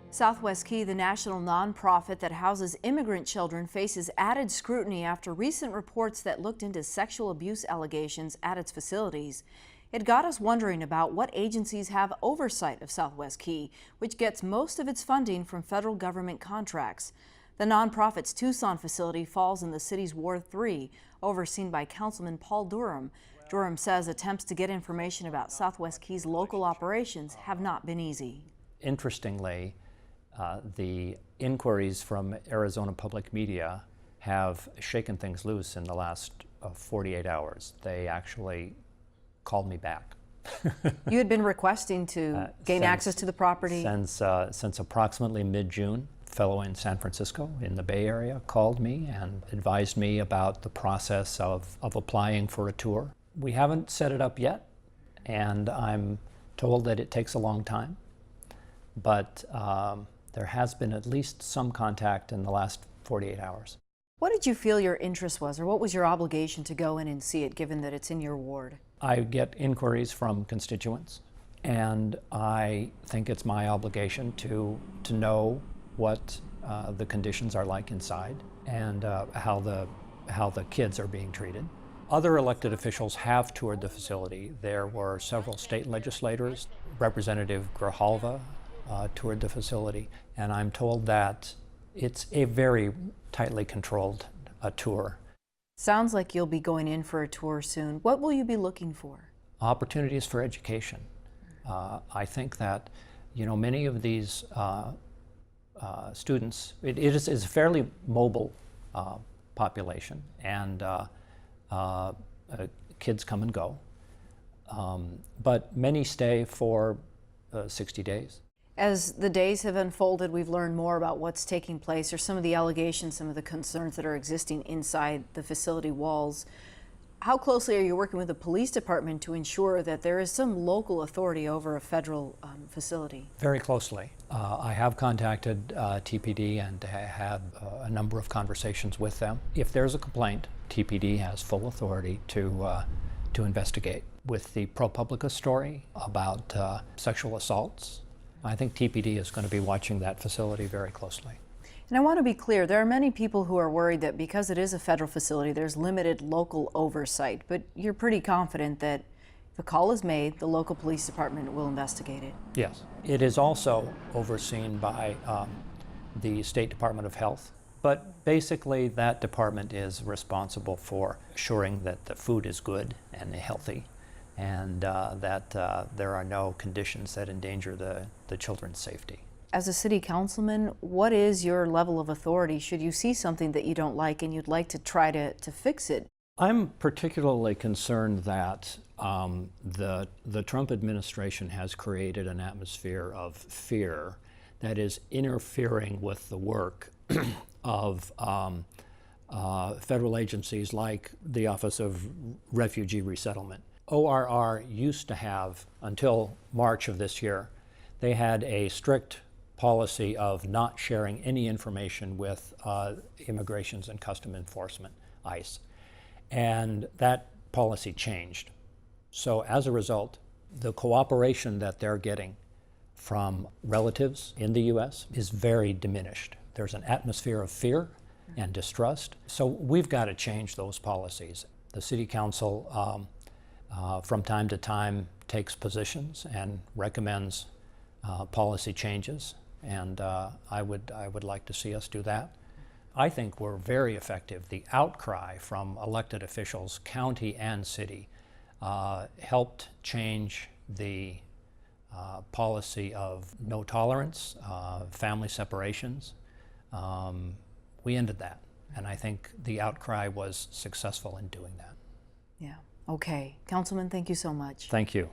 Southwest Key, the national nonprofit that houses immigrant children, faces added scrutiny after recent reports that looked into sexual abuse allegations at its facilities. It got us wondering about what agencies have oversight of Southwest Key, which gets most of its funding from federal government contracts. The nonprofit's Tucson facility falls in the city's Ward 3, overseen by Councilman Paul Durham. Durham says attempts to get information about Southwest Key's local operations have not been easy. Interestingly, the inquiries from Arizona Public Media have shaken things loose in the last 48 hours. They actually called me back. You had been requesting to gain access to the property? Since approximately mid-June. A fellow in San Francisco in the Bay Area called me and advised me about the process of applying for a tour. We haven't set it up yet, and I'm told that it takes a long time, but there has been at least some contact in the last 48 hours. What did you feel your interest was, or what was your obligation to go in and see it, given that it's in your ward? I get inquiries from constituents, and I think it's my obligation to know what the conditions are like inside and how the kids are being treated. Other elected officials have toured the facility. There were several state legislators. Representative Grijalva toured the facility, and I'm told that it's a very tightly controlled tour. Sounds like you'll be going in for a tour soon. What will you be looking for? Opportunities for education. I think that, many of these students, it is a fairly mobile population, and kids come and go, but many stay for 60 days. As the days have unfolded, we've learned more about what's taking place, or some of the allegations, some of the concerns that are existing inside the facility walls. How closely are you working with the police department to ensure that there is some local authority over a federal facility? Very closely. I have contacted TPD and had a number of conversations with them. If there's a complaint, TPD has full authority to investigate. With the ProPublica story about sexual assaults, I think TPD is going to be watching that facility very closely. And I want to be clear, there are many people who are worried that because it is a federal facility, there's limited local oversight, but you're pretty confident that if a call is made, the local police department will investigate it. Yes. It is also overseen by the State Department of Health, but basically that department is responsible for assuring that the food is good and healthy, and that there are no conditions that endanger the children's safety. As a city councilman, what is your level of authority should you see something that you don't like and you'd like to try to fix it? I'm particularly concerned that the Trump administration has created an atmosphere of fear that is interfering with the work of federal agencies like the Office of Refugee Resettlement. ORR used to have, until March of this year, they had a strict policy of not sharing any information with Immigrations and Custom Enforcement, ICE. And that policy changed. So as a result, the cooperation that they're getting from relatives in the U.S. is very diminished. There's an atmosphere of fear and distrust. So we've got to change those policies. The City Council from time to time takes positions and recommends policy changes, and I would like to see us do that. I think we're very effective. The outcry from elected officials, county and city, helped change the policy of no tolerance, family separations. We ended that, and I think the outcry was successful in doing that. Yeah. Okay. Councilman, thank you so much. Thank you.